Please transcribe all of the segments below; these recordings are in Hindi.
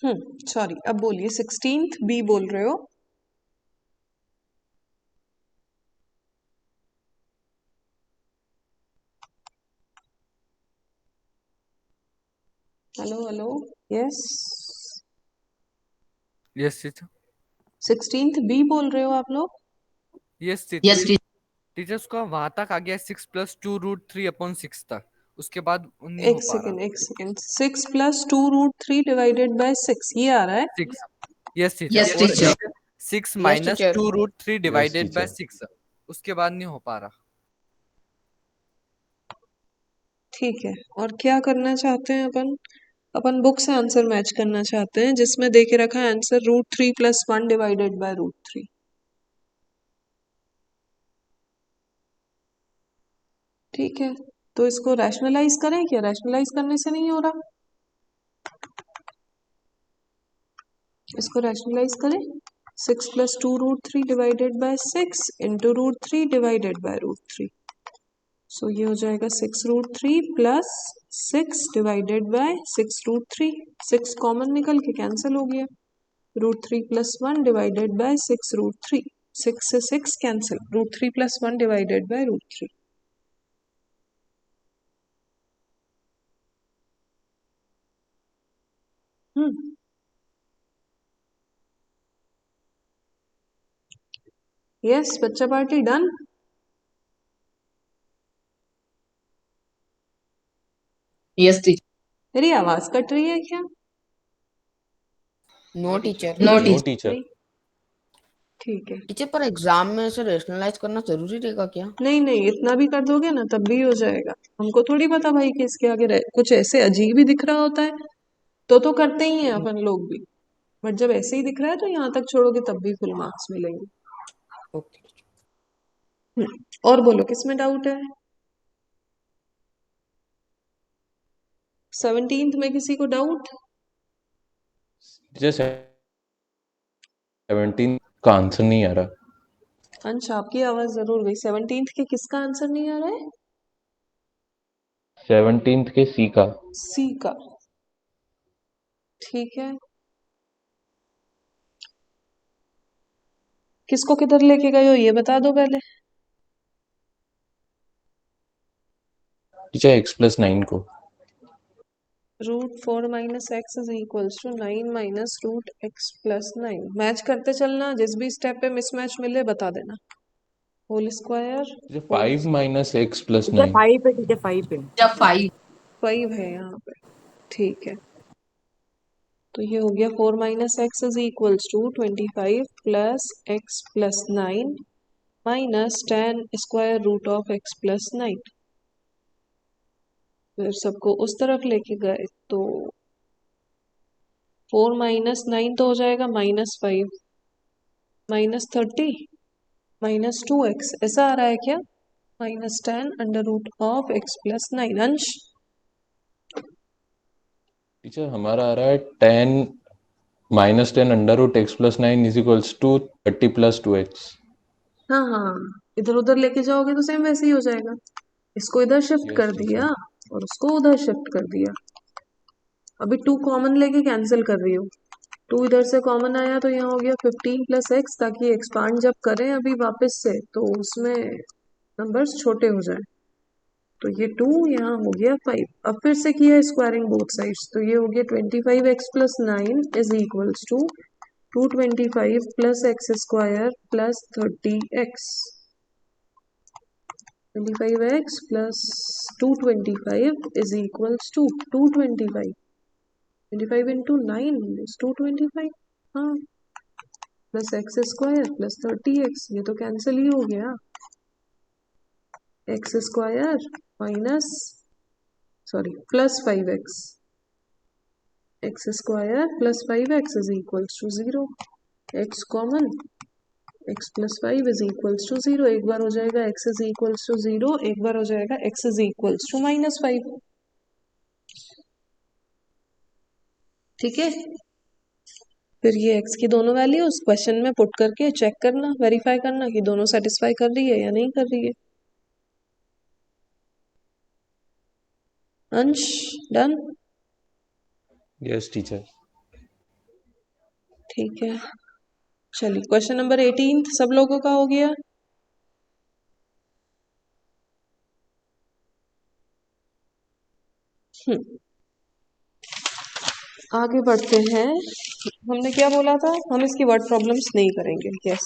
सॉरी, अब बोलिए 16th बी बोल रहे हो? Hello hello, yes. Yes teacher. 16th B बोल रहे हो आप लोग? Yes yes teacher. टीचर उसका वहां तक आ गया 6+2√3/6 तक, उसके बाद नहीं हो एक पा रहा। सेकेंड एक सेकेंड, 6+2√3 डिवाइडेड बाय 6 ये आ रहा है? 6। Yes teacher. यस और टीचर। एक 6 yes minus teacher. Two root three yes divided by teacher. 6 उसके बाद नहीं हो पा रहा। ठीक है, और क्या करना चाहते हैं अपन? अपन बुक से आंसर मैच करना चाहते हैं जिसमें दे के रखा है आंसर √3+1 डिवाइडेड बाय √3। ठीक है, तो इसको रैशनलाइज करें क्या? रैशनलाइज करने से नहीं हो रहा, इसको रैशनलाइज करें। 6+2√3 divided by 6 into √3 divided by √3। सो ये हो जाएगा 6√3 प्लस 6 डिवाइडेड बाय 6√3। 6 कॉमन निकल के कैंसिल हो गया। √3+1 डिवाइडेड बाय 6√3। 6 से 6 कैंसिल, √3+1 डिवाइडेड बाय √3। यस बच्चा पार्टी डन। Yes teacher. मेरी आवाज कट रही है क्या? No teacher. No teacher. नहीं? ठीक है। टीचर पर एग्जाम में इसे रेशनलाइज करना जरूरी रहेगा क्या? नहीं नहीं, इतना भी कर दोगे ना तब भी हो जाएगा। हमको थोड़ी पता भाई कि इसके आगे कुछ ऐसे अजीब ही दिख रहा होता है, तो करते ही हैं अपन लोग भी। बट जब ऐसे ही दिख रहा है तो यहाँ तक छोड़ोगे तब भी फुल मार्क्स मिलेंगे। ओके। और बोलो किसमें डाउट है? 17th में किसी को डाउट? टीचर 17 का आंसर नहीं आ रहा। अंश आपकी आवाज जरूर गई। 17th के किसका आंसर नहीं आ रहा है? 17 के सी का। सी का। ठीक है, किसको किधर लेके गए हो ये बता दो पहले। टीचर x+9 को। √4 minus x is equals to 9 minus √x+9। Match करते चलना, जिस भी स्टेप पे मिसमैच मिले बता देना। Whole square. टीचर 5 माइनस x प्लस टीचर 9। 5 है, टीचर 5 है। जब 5। 5 है यहाँ पे। ठीक है, तो ये हो गया 4 minus x is equals to 25 plus x plus 9 minus 10 square root of x plus 9। फिर सबको उस तरफ लेके गए तो 4 माइनस 9 तो हो जाएगा -5 माइनस 30 माइनस 2x, ऐसा आ रहा है क्या? Minus 10 under root of x plus 9। Ansh teacher हमारा आ रहा है 10 -10 under root x plus 9 is equals to 30 plus 2x। हाँ हाँ, इधर उधर लेके जाओगे तो सेम वैसे ही हो जाएगा। इसको इधर शिफ्ट कर यस दिया टीचर। और उसको उधर शिफ्ट कर दिया। अभी 2 कॉमन लेके कैंसिल कर रही हूँ। 2 इधर से कॉमन आया तो यहाँ हो गया 15 प्लस एक्स, ताकि एक्सपांड जब करें अभी वापस से तो उसमें नंबर्स छोटे हो जाए। तो ये 2 यहाँ हो गया 5। अब फिर से किया स्क्वायरिंग बोथ साइड्स, तो ये हो गया 25x plus 9 is equals to 225 plus x square plus 30x। 25x plus 225 is equals to 225। 25 into 9 is 225। हाँ, plus x square plus 30x, ये तो कैंसिल ही हो गया। X square minus sorry plus 5x, x square plus 5x is equals to 0। X common, x plus 5 is equals to 0। एक बार हो जाएगा x इज इक्वल्स टू 0, एक बार हो जाएगा x इज इक्वल्स टू -5। ठीक है, फिर ये x की दोनों वैल्यूज क्वेश्चन में पुट करके चेक करना, वेरीफाई करना कि दोनों सेटिस्फाई कर रही है या नहीं कर रही है। अंश डन। Yes teacher. ठीक है, चलिए क्वेश्चन नंबर 18 सब लोगों का हो गया। आगे बढ़ते हैं। हमने क्या बोला था, हम इसकी वर्ड प्रॉब्लम्स नहीं करेंगे। यस,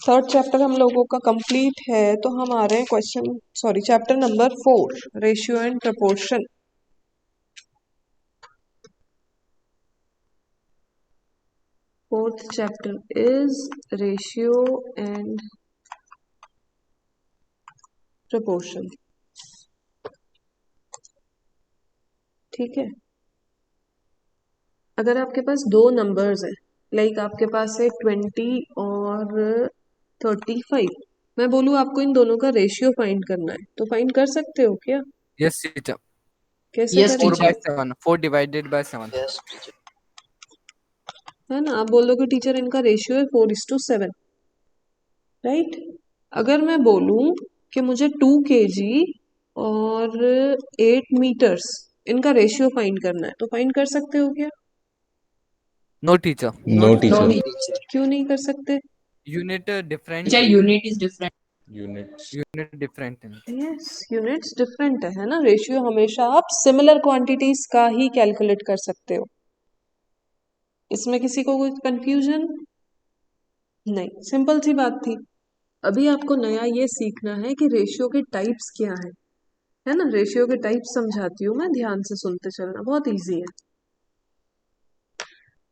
थर्ड चैप्टर हम लोगों का कंप्लीट है, तो हम आ रहे हैं chapter number 4, ratio and proportion. Fourth chapter is ratio and proportion. ठीक है, अगर आपके पास दो नंबर्स है, लाइक आपके पास है 20 और 35, मैं बोलूँ आपको इन दोनों का रेशियो फाइंड करना है, तो फाइंड कर सकते हो क्या? Yes teacher. कैसे Yes, 4 करेंगे? by 7, 4 divided by 7। Yes, teacher. है ना, आप बोल दो कि टीचर इनका रेशियो है 4:7, राइट। अगर मैं बोलूं कि मुझे 2 kg और 8 meters इनका रेशियो फाइंड करना है, तो फाइंड कर सकते हो क्या? No teacher, no No, teacher, teacher. क्यों नहीं कर सकते? Unit different, Teacher, unit is different. Units unit different है। यस, यूनिट्स डिफरेंट है ना। रेशियो हमेशा आप सिमिलर क्वांटिटीज का ही कैलकुलेट कर सकते हो। इसमें किसी को कोई कंफ्यूजन नहीं, सिंपल सी बात थी। अभी आपको नया ये सीखना है कि रेशियो के टाइप्स क्या है ना। रेशियो के टाइप्स समझाती हूँ मैं, ध्यान से सुनते चलना, बहुत इजी है।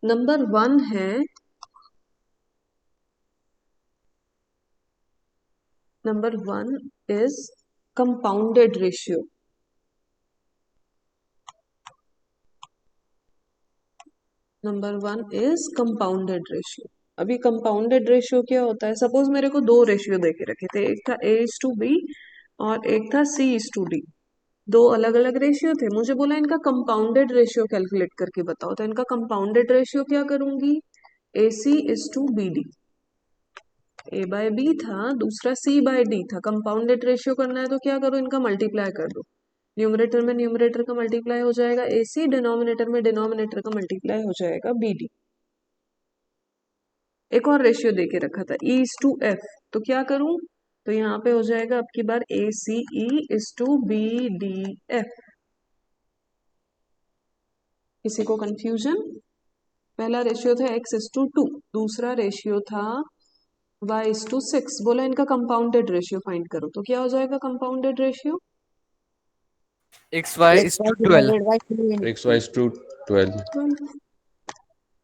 नंबर 1 है, number 1 is compounded ratio. Number 1 is compounded ratio. अभी कंपाउंडेड रेशियो क्या होता है? सपोज मेरे को दो रेशियो दे के रखे थे, एक था A:B और एक था C:D। दो अलग अलग रेशियो थे, मुझे बोला इनका कंपाउंडेड रेशियो कैलकुलेट करके बताओ। तो इनका कंपाउंडेड रेशियो क्या करूंगी? AC:BD। A/B था, दूसरा C/D था। कंपाउंडेड रेशियो करना है तो क्या करो, इनका मल्टीप्लाई कर दो। न्यूमरेटर में न्यूमरेटर का मल्टीप्लाई हो जाएगा AC, डिनोमिनेटर में डिनोमिनेटर का मल्टीप्लाई हो जाएगा BD। एक और रेशियो दे के रखा था E:F, तो क्या करूं, तो यहाँ पे हो जाएगा आपकी बार ACE:BDF। किसी को कंफ्यूजन? पहला रेशियो था X:2, दूसरा रेशियो था Y:6। बोला इनका कंपाउंडेड रेशियो फाइंड करो, तो क्या हो जाएगा compounded ratio? XY is to 12। divided by 2 into x y is to 12।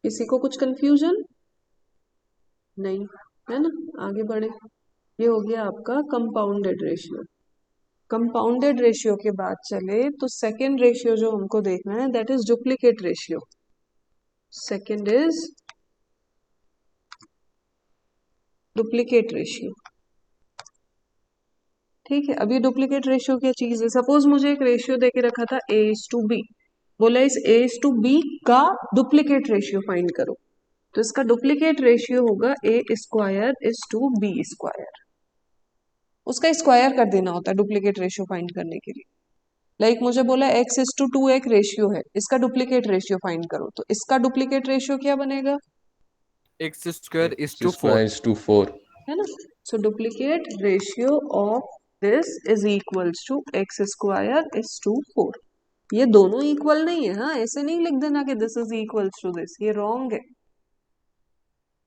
किसी को कुछ कंफ्यूजन नहीं, है ना। आगे बढ़े, ये हो गया आपका कंपाउंडेड रेशियो। कंपाउंडेड रेशियो के बाद चले तो सेकेंड रेशियो जो हमको देखना है, that is duplicate ratio. Second is duplicate ratio. ठीक है, अब ये डुप्लीकेट रेशियो क्या चीज है? सपोज मुझे एक रेशियो देके रखा था A:B, बोला इस A:B का डुप्लीकेट रेशियो फाइंड करो, तो इसका डुप्लीकेट रेशियो होगा A²:B²। उसका स्क्वायर कर देना होता है डुप्लीकेट रेशियो फाइंड करने के लिए। लाइक मुझे बोला X:2 एक रेशियो है, इसका डुप्लीकेट रेशियो फाइंड करो, तो इसका डुप्लीकेट रेशियो क्या बनेगा? X² is to 4। Square is to 4। है ना। So duplicate ratio of this is equals to X²:4। ये दोनों इक्वल नहीं है, हाँ, ऐसे नहीं लिख देना कि this is equals to this, ये रॉन्ग है।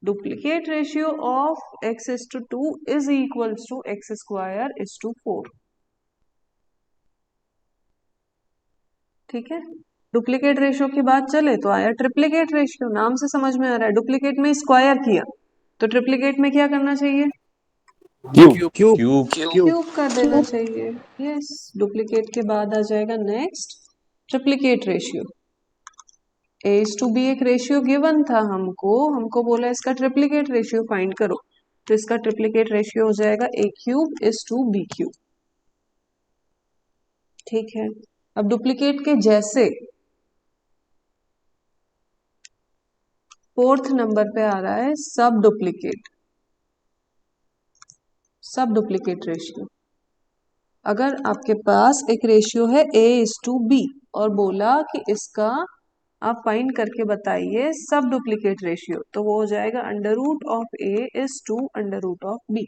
Duplicate ratio of X:2 is equals to X²:4। ठीक है, डुप्लीकेट रेशियो की बात चले तो आया ट्रिप्लीकेट रेशियो। नाम से समझ में आ रहा है, डुप्लीकेट में स्क्वायर किया, तो ट्रिप्लीकेट में क्या करना चाहिए? क्यूब। क्यूब कर देना चाहिए। यस, डुप्लीकेट के बाद आ जाएगा नेक्स्ट ट्रिप्लीकेट रेशियो। A:B एक रेशियो गिवन था हमको बोला इसका ट्रिप्लीकेट रेशियो फाइंड करो, तो इसका ट्रिप्लीकेट रेशियो हो जाएगा A3:B3। ठीक है, अब डुप्लीकेट के जैसे फोर्थ नंबर पे आ रहा है सब डुप्लीकेट। सब डुप्लीकेट रेशियो, अगर आपके पास एक रेशियो है A:B और बोला कि इसका आप फाइंड करके बताइए सब डुप्लीकेट रेशियो। तो वो हो जाएगा under root of a is to under root of b.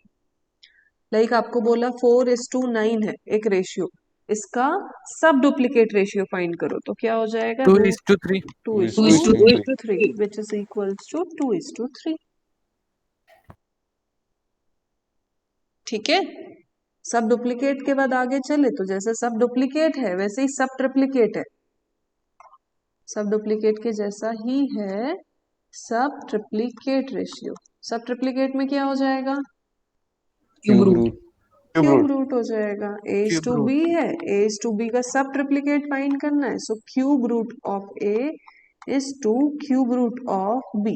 Like आपको बोला 4:9 है एक रेशियो, इसका सब डुप्लीकेट रेशियो फाइंड करो, तो क्या हो जाएगा? 2:3। 2:3 विच इज इक्वल्स टू 2:3। ठीक है, सब डुप्लीकेट के बाद आगे चले तो जैसे सब डुप्लीकेट है वैसे ही सब ट्रिप्लीकेट है। सब डुप्लीकेट के जैसा ही है सब ट्रिप्लीकेट रेशियो। सब ट्रिप्लीकेट में क्या हो जाएगा? Cube root. क्यूब रूट हो जाएगा। A is cube to root. B है, ए इज टू बी का सब ट्रिप्लीकेट फाइंड करना है, so cube root of a is to cube root of b.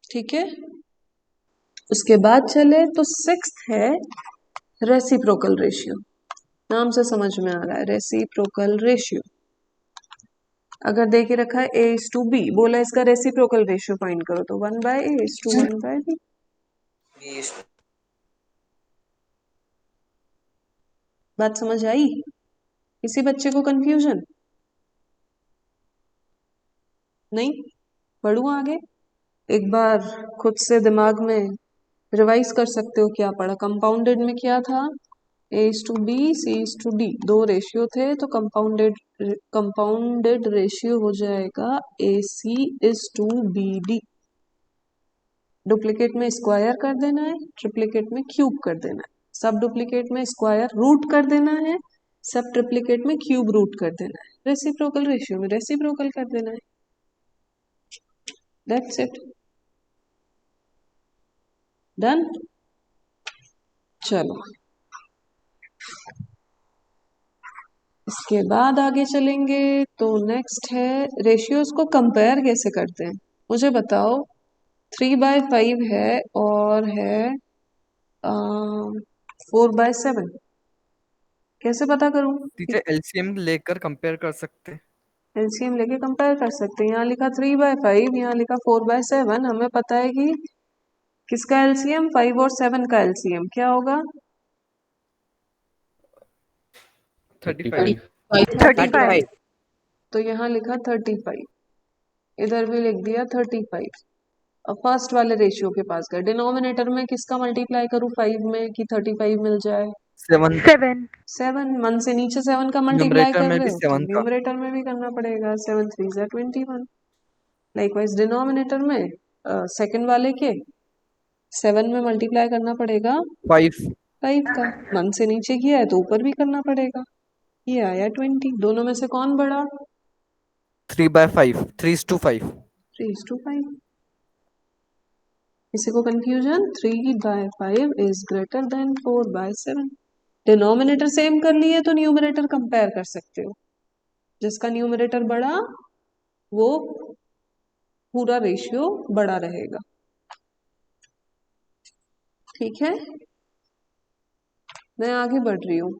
ठीक है, उसके बाद चले तो सिक्स्थ है रेसिप्रोकल रेशियो। नाम से समझ में आ रहा है रेसिप्रोकल रेशियो। अगर दे के रखा है ए इज टू बी, बोला इसका रेसिप्रोकल रेशियो फाइंड करो, तो 1/a इज टू 1/b। बात समझ आई? किसी बच्चे को कंफ्यूजन नहीं? पढ़ूं आगे? एक बार खुद से दिमाग में रिवाइज कर सकते हो क्या पढ़ा। कंपाउंडेड में क्या था? A is to B, C is to D, दो रेशियो थे, तो कंपाउंडेड रेशियो हो जाएगा A C is to B D. Duplicate में स्क्वायर कर देना है, ट्रिप्लीकेट में क्यूब कर देना है। सब डुप्लीकेट में स्क्वायर रूट कर देना है, सब ट्रिप्लीकेट में क्यूब रूट कर देना है। रेसिप्रोकल रेशियो में रेसिप्रोकल कर देना है। That's it, done. चलो इसके बाद आगे चलेंगे तो नेक्स्ट है रेशियोज को कंपेयर कैसे करते हैं। मुझे बताओ 3/5 है और है 4/7, कैसे पता करूं? टीचर एलसीएम लेकर कंपेयर कर सकते हैं। एलसीएम लेके कंपेयर कर सकते हैं। यहाँ लिखा 3/5, यहाँ लिखा 4/7। हमें पता है कि किसका एलसीएम? 5 और 7 का एलसीएम क्या होगा? 35। 35। तो यहाँ लिखा 35, इधर भी लिख दिया 35। अब फर्स्ट वाले रेशियो के पास गए, डिनोमिनेटर में किसका मल्टीप्लाई करूं 5 में कि 35 मिल जाए? 7। 7 मन से नीचे 7 का मल्टीप्लाई न्यूमरेटर कर में रहे भी हो तो 7 का। न्यूमरेटर में भी करना पड़ेगा। 7 3 जा 21। लाइकवाइज डिनोमिनेटर में सेकंड वाले के 7 में मल्टीप्लाई करना पड़ेगा 5। 5 का। मन से नीचे किया है तो ऊपर भी करना पड़ेगा। ये आया 20। दोनों में से कौन बड़ा? 3/5। 3:5। 3:5। किसी को confusion? 3/5 is greater than 4/7। Denominator same कर लिए तो न्यूमरेटर कंपेयर कर सकते हो। जिसका न्यूमरेटर बड़ा वो पूरा रेशियो बड़ा रहेगा। ठीक है, मैं आगे बढ़ रही हूँ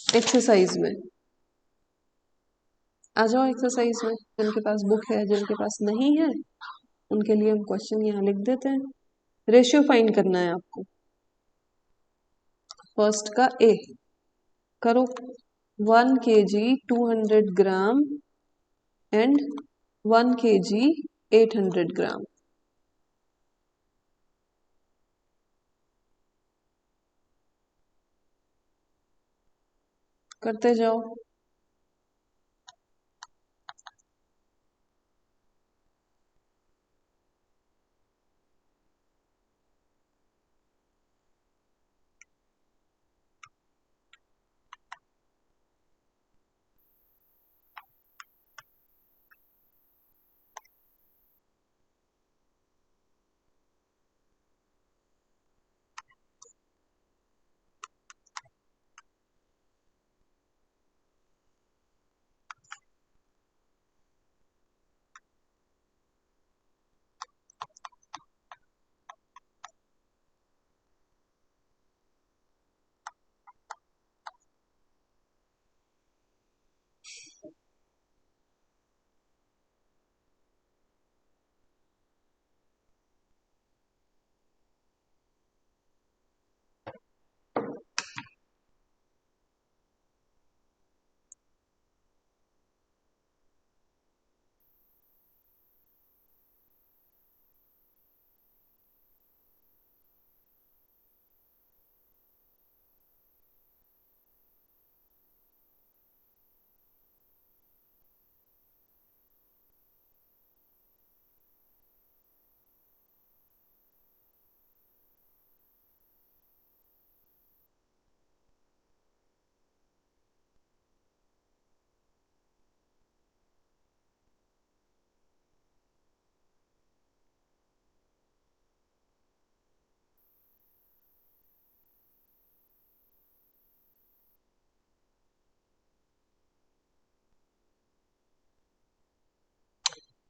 एक्सरसाइज में। आ जाओ एक्सरसाइज में। जिनके पास बुक है, जिनके पास नहीं है, उनके लिए हम क्वेश्चन यहाँ लिख देते हैं। रेशियो फाइंड करना है आपको। फर्स्ट का ए करो, 1 kg 200 ग्राम एंड 1 kg 800 ग्राम। करते जाओ।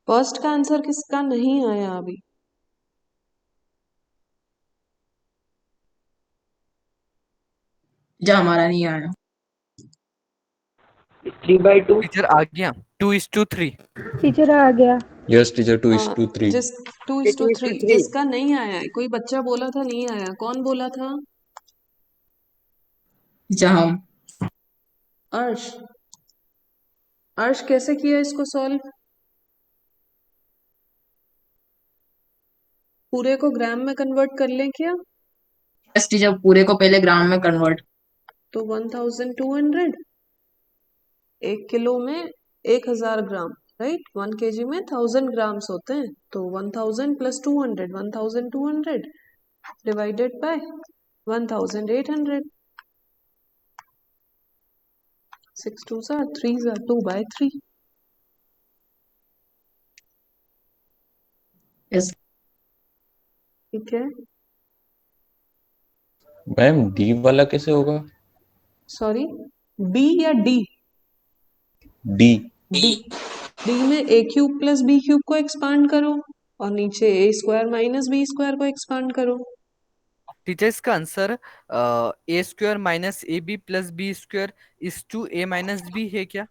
फर्स्ट का आंसर किसका नहीं आया अभी? जो हमारा नहीं आया। 3/2। टीचर आ गया 2:3। टीचर आ गया। Yes teacher 2:3। जिस 2:3 जिसका नहीं आया है, कोई बच्चा बोला था नहीं आया, कौन बोला था? जो हम। अर्श। अर्श कैसे किया इसको सॉल्व? पूरे को ग्राम में कन्वर्ट कर लें क्या? यस टीचर, पूरे को पहले ग्राम में कन्वर्ट। तो 1200 1 किलो में 1000 ग्राम, राइट? 1 kg में 1000 ग्राम्स होते हैं, तो 1000 प्लस 200, 1200 डिवाइडेड बाय 1800। 6 2 3 2/3। यस ठीक है। मैम डी वाला कैसे होगा? सॉरी, बी या डी? डी। डी। डी में a cube plus B cube को एक्सपांड करो और नीचे a square minus b square को एक्सपांड करो। टीचर इसका answer a square minus A B plus B square is to a minus b है क्या?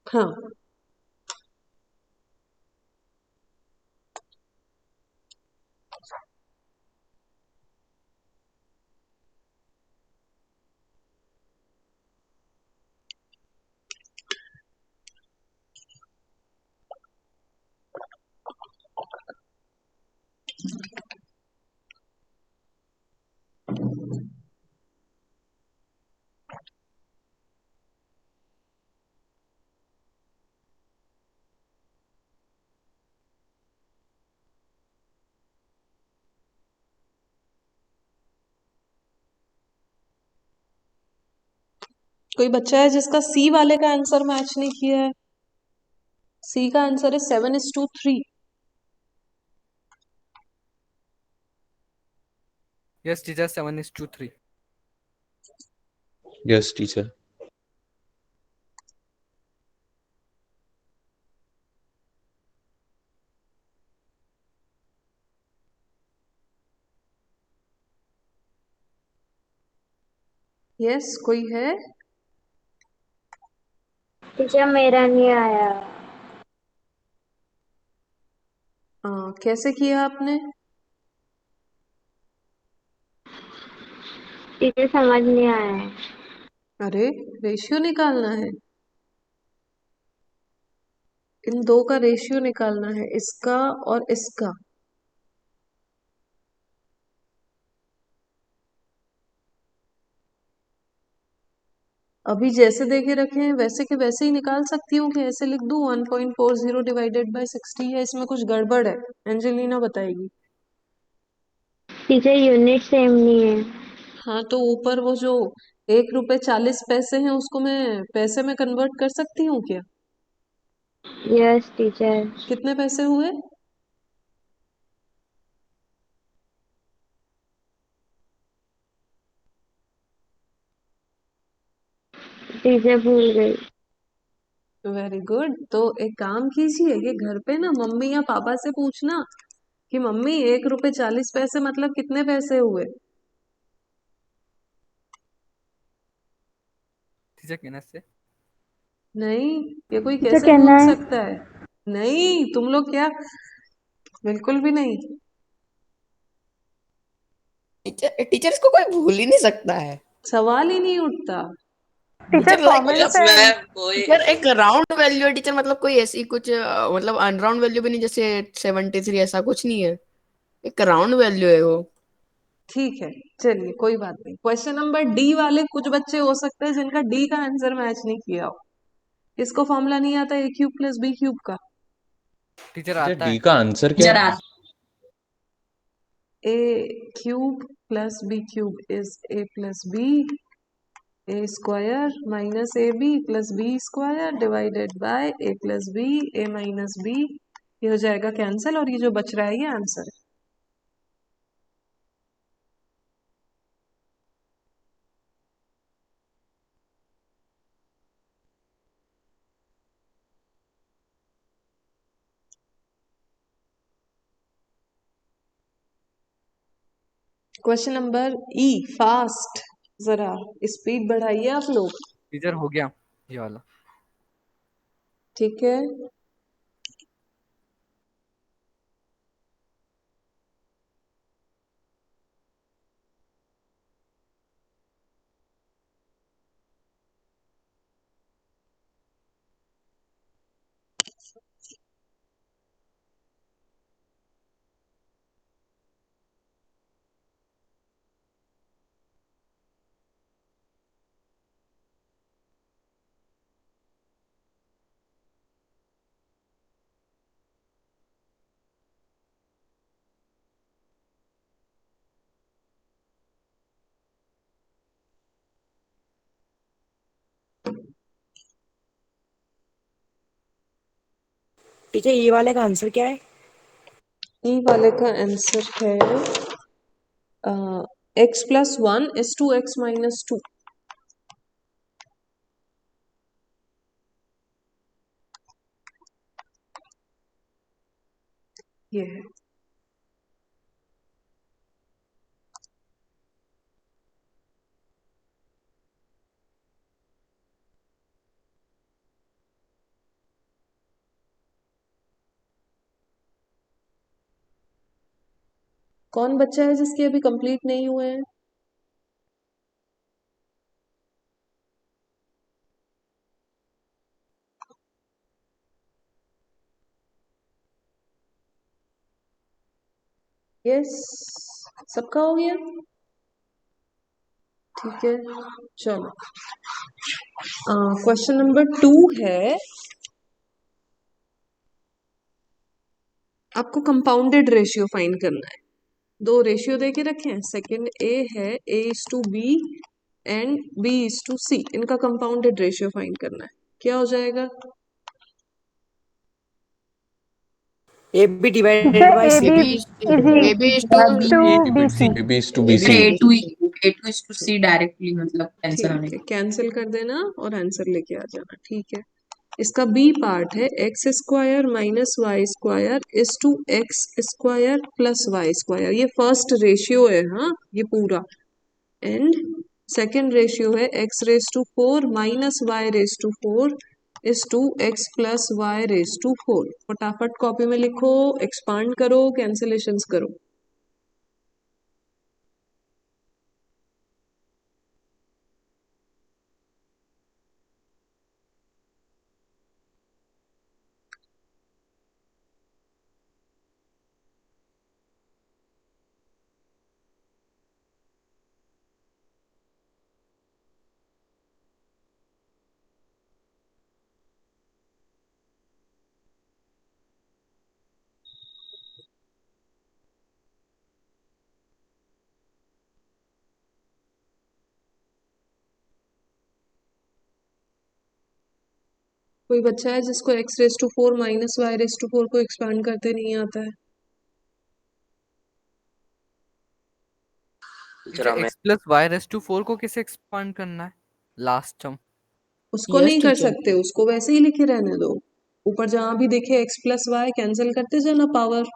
हाँ। कोई बच्चा है जिसका सी वाले का आंसर मैच नहीं किया है? सी का आंसर है 7:3। Yes teacher 7:3। Yes teacher. Yes, कोई है? टीचर मेरा नहीं आया। कैसे किया आपने? टीचर समझ नहीं आया। अरे, रेशियो निकालना है। इन दो का रेशियो निकालना है, इसका और इसका। अभी जैसे देके रखे हैं वैसे के वैसे ही निकाल सकती हूँ कि ऐसे लिख दूं 1.40 डिवाइडेड बाय 60 है? इसमें कुछ गड़बड़ है, एंजेलिना बताएगी। टीचर यूनिट सेम नहीं है। हाँ, तो ऊपर वो जो 1 रुपए 40 पैसे हैं उसको मैं पैसे में कन्वर्ट कर सकती हूँ क्या? Yes teacher. कितने पैसे हुए? टीचर भूल गई। Very good. तो एक काम कीजिए, ये घर पे ना मम्मी या पापा से पूछना कि मम्मी 1 रुपए 40 पैसे मतलब कितने पैसे हुए। टीचर कहना से नहीं, ये कोई टीचर कैसे कहना पूछ है। सकता है? नहीं, तुम लोग क्या, बिल्कुल भी नहीं। टीचर टीचर इसको कोई भूल ही नहीं सकता है। सवाल ही नहीं उठता। Teacher common sense. टीचर एक राउंड वैल्यू है टीचर, मतलब कोई ऐसी कुछ मतलब अनराउंड वैल्यू भी नहीं, जैसे 73 ऐसा कुछ नहीं है। एक राउंड वैल्यू है वो। ठीक है, चलिए कोई बात नहीं। क्वेश्चन नंबर डी वाले कुछ बच्चे हो सकते हैं जिनका डी का आंसर मैच नहीं किया हो। इसको फॉर्मूला नहीं आता A cube plus B cube का? टीचर टीचर आता डी है। का आंसर क्या टीचर है? A cube plus B cube is A plus B, A square minus A B plus B square divided by A plus B A minus B. ये हो जाएगा कैंसिल और ये जो बच रहा है ये आंसर है। क्वेश्चन नंबर ई, फास्ट, जरा स्पीड बढ़ाइए आप लोग। टीचर हो गया ये वाला। ठीक है, टीचर ये वाले का आंसर क्या है? ई वाले का आंसर है x+1 is to x-2। ये है। कौन बच्चा है जिसके अभी कंप्लीट नहीं हुए हैं? यस, सबका हो गया? ठीक है, चलो क्वेश्चन नंबर 2 है, आपको कंपाउंडेड रेशियो फाइंड करना है। दो रेशियो दे के रखे हैं, सेकंड ए है A:B एंड B:C, इनका कंपाउंडेड रेशियो फाइंड करना है। क्या हो जाएगा? A b divided teacher by a c. B A B is to to B c. AB is to A B BC. is to A2 is to C directly मतलब कैंसिल होने ठीक है, का। कैंसिल कर देना और आंसर लेके आ जाना। ठीक है, इसका बी पार्ट है x² minus y² is to x² plus y²। ये फर्स्ट रेशियो है, हाँ, ये पूरा। एंड सेकेंड रेशियो है x⁴ minus y⁴ is to x plus y⁴। फटाफट कॉपी में लिखो, एक्सपांड करो, कैंसिलेशंस करो। कोई बच्चा है जिसको x⁴ माइनस y⁴ को एक्सपांड करते नहीं आता है? x+y⁴ को कैसे एक्सपांड करना है? Last term. उसको यस नहीं कर टीचर। सकते, उसको वैसे ही लिखे रहने दो। ऊपर जहां भी देखे x+y कैंसिल करते जाना power.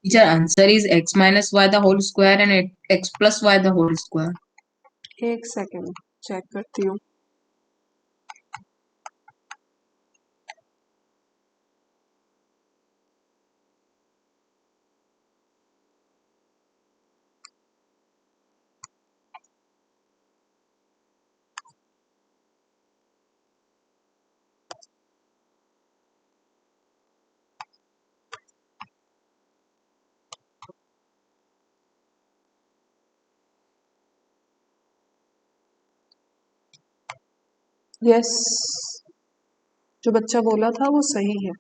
Teacher answer is x minus y the whole square and x plus y the whole square. एक सेकेंड चेक करती हूँ। यस, जो बच्चा बोला था वो सही है।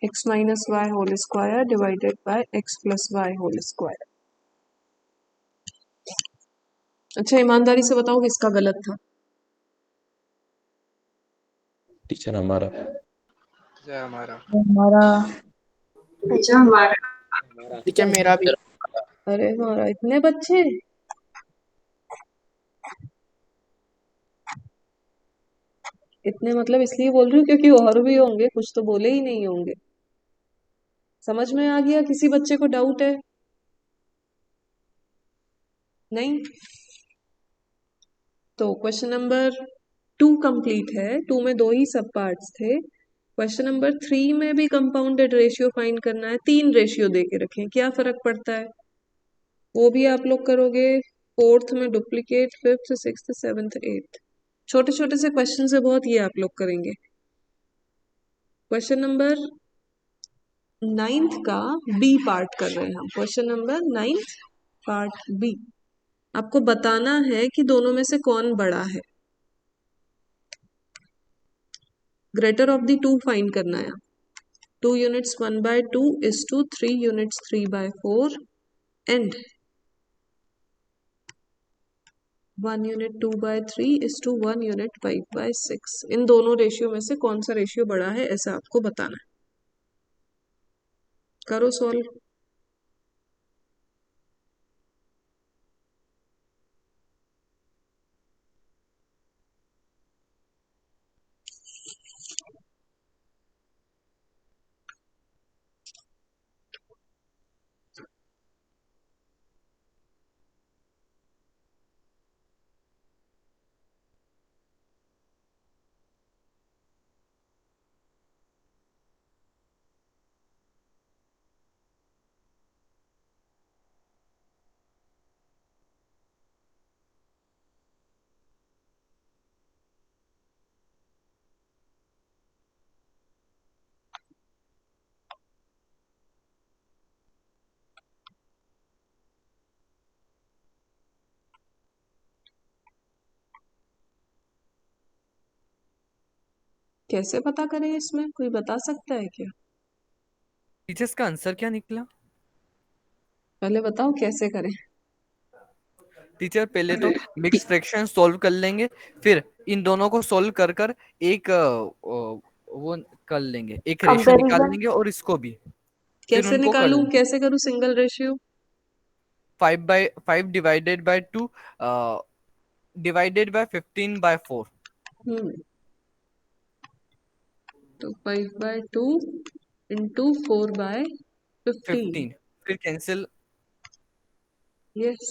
x minus y whole square divided by x plus y whole square. अच्छा, ईमानदारी से बताओ किसका गलत था? टीचर हमारा। टीचर मेरा भी। अरे हमारा, इतने बच्चे। इतने मतलब इसलिए बोल रही हूँ क्योंकि और भी होंगे, कुछ तो बोले ही नहीं होंगे। समझ में आ गया? किसी बच्चे को डाउट है? नहीं? तो क्वेश्चन नंबर 2 कंप्लीट है। 2 में 2 ही सब पार्ट्स थे। क्वेश्चन नंबर 3 में भी कंपाउंडेड रेशियो फाइंड करना है। 3 रेशियो दे के रखे हैं, क्या फर्क पड़ता है? वो भी आप लोग करोगे। 4th में duplicate, 5th, 6th, 7th, 8th, छोटे छोटे से क्वेश्चन है बहुत, ये आप लोग करेंगे। क्वेश्चन नंबर 9th का बी पार्ट कर रहे हैं हम। Question number 9th part b. आपको बताना है कि दोनों में से कौन बड़ा है। Greater of the two find करना है। 2 units 1/2 is to 3 units 3/4 and 1 unit 2/3 is to 1 unit 5/6। इन दोनों रेशियो में से कौन सा रेशियो बड़ा है, ऐसा आपको बताना है। करो सॉल्व। कैसे पता करें इसमें, कोई बता सकता है क्या? टीचर्स का आंसर क्या निकला? पहले बताओ कैसे करें। टीचर पहले तो मिक्स फ्रैक्शन सॉल्व कर लेंगे, फिर इन दोनों को सॉल्व कर कर एक वो कर लेंगे, एक रेशियो निकाल कंपैरिजन। लेंगे और इसको भी फिर कैसे उनको कर निकालूं, लेंगे। कैसे करूं single ratio? 5/5 divided by 2 divided by 15/4। तो 5/2 इंटू 4/15। 15 फिर कैंसिल। यस,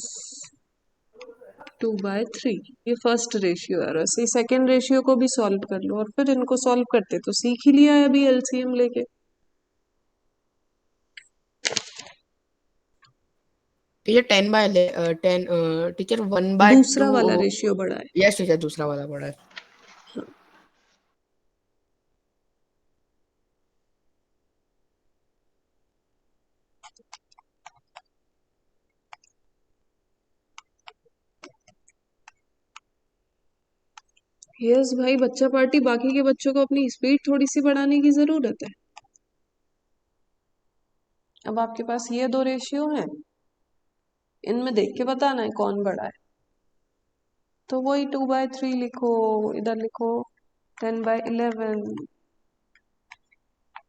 2/3। ये फर्स्ट रेशियो है। वैसे ही सेकेंड रेशियो को भी सॉल्व कर लो और फिर इनको सॉल्व करते तो सीख ही लिया है अभी एलसीएम लेके। Teacher 10/10 teacher 1/2। दूसरा वाला रेशियो बड़ा है। यस टीचर, दूसरा वाला बड़ा है। यस भाई, बच्चा पार्टी बाकी के बच्चों को अपनी स्पीड थोड़ी सी बढ़ाने की जरूरत है। अब आपके पास ये 2 रेशियो हैं, इनमें देख के बताना है कौन बड़ा है। तो वही 2/3 लिखो, इधर लिखो 10/11।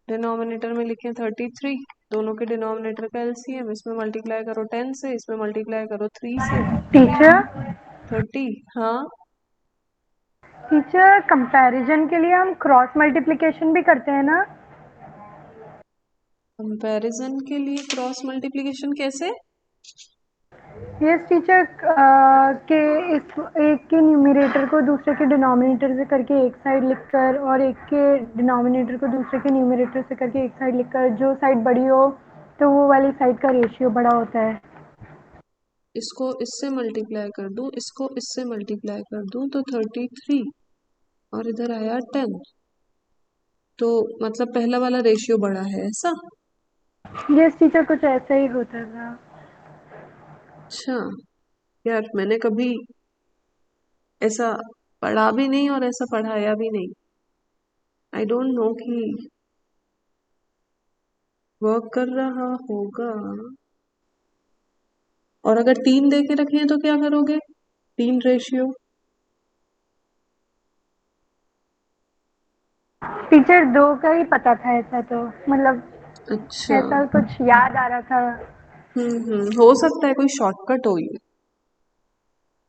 डिनोमिनेटर में लिखे 33, दोनों के डिनोमिनेटर का एलसीएम। इसमें मल्टीप्लाई करो 10 से, इसमें मल्टीप्लाई करो 3 से। टीचर 30। हाँ, टीचर कंपैरिजन के लिए हम क्रॉस मल्टीप्लिकेशन भी करते हैं ना? कंपैरिजन के लिए क्रॉस मल्टीप्लिकेशन कैसे? यस टीचर, के इस एक के न्यूमरेटर को दूसरे के डिनोमिनेटर से करके एक साइड लिखकर और एक के डिनोमिनेटर को दूसरे के न्यूमरेटर से करके एक साइड लिखकर, जो साइड बड़ी हो तो वो वाली साइड का रेशियो बड़ा होता है। इसको इससे मल्टीप्लाई कर दूं, इसको इससे मल्टीप्लाई कर दूं तो 33 और इधर आया 10। तो मतलब पहला वाला रेशियो बड़ा है, ऐसा? यस टीचर, कुछ ऐसा ही होता था। अच्छा यार, मैंने कभी ऐसा पढ़ा भी नहीं और ऐसा पढ़ाया भी नहीं। आई डोंट नो कि वर्क कर रहा होगा। और अगर 3 दे के रखे हैं तो क्या करोगे? 3 रेशियो। टीचर 2 का ही पता था ऐसा, तो मतलब अच्छा। ऐसा कुछ याद आ रहा था। हो सकता है कोई शॉर्टकट हो ये।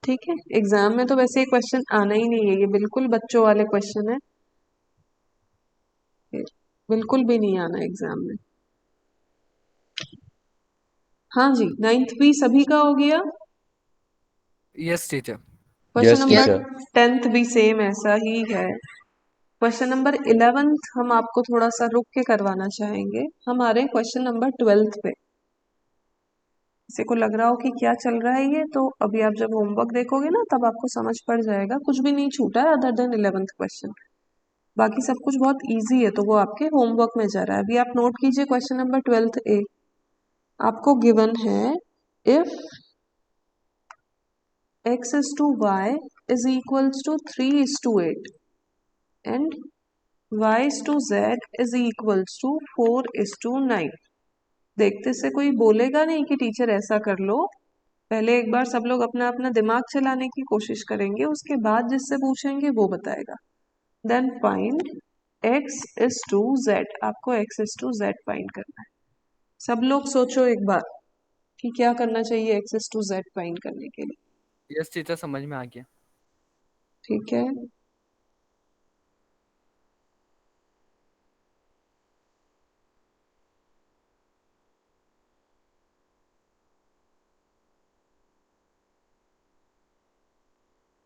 ठीक है, एग्जाम में तो वैसे ये क्वेश्चन आना ही नहीं है, ये बिल्कुल बच्चों वाले क्वेश्चन है, ये बिल्कुल भी नहीं आना एग्जाम में। हाँ जी, 9th भी सभी का हो गया। Yes teacher. Question yes number teacher. 10th भी सेम ऐसा ही है। क्वेश्चन नंबर 11th हम आपको थोड़ा सा रुक के करवाना चाहेंगे। हम आ रहे हैं क्वेश्चन नंबर 12th पे। किसी को लग रहा हो कि क्या चल रहा है ये, तो अभी आप जब होमवर्क देखोगे ना तब आपको समझ पड़ जाएगा। कुछ भी नहीं छूटा है अदर देन 11th क्वेश्चन, बाकी सब कुछ बहुत इजी है, तो वो आपके होमवर्क में जा रहा है। अभी आप नोट कीजिए क्वेश्चन नंबर 12th ए। आपको गिवन है if x is to y is equals to 3 is to 8 and y is to z is equals to 4 is to 9। देखते से कोई बोलेगा नहीं कि टीचर ऐसा कर लो। पहले एक बार सब लोग अपना अपना दिमाग चलाने की कोशिश करेंगे, उसके बाद जिससे पूछेंगे वो बताएगा। Then find x is to z। आपको x is to z find करना है। सब लोग सोचो एक बार कि क्या करना चाहिए x is to z find करने के लिए। यस टीचर, समझ में आ गया। ठीक है,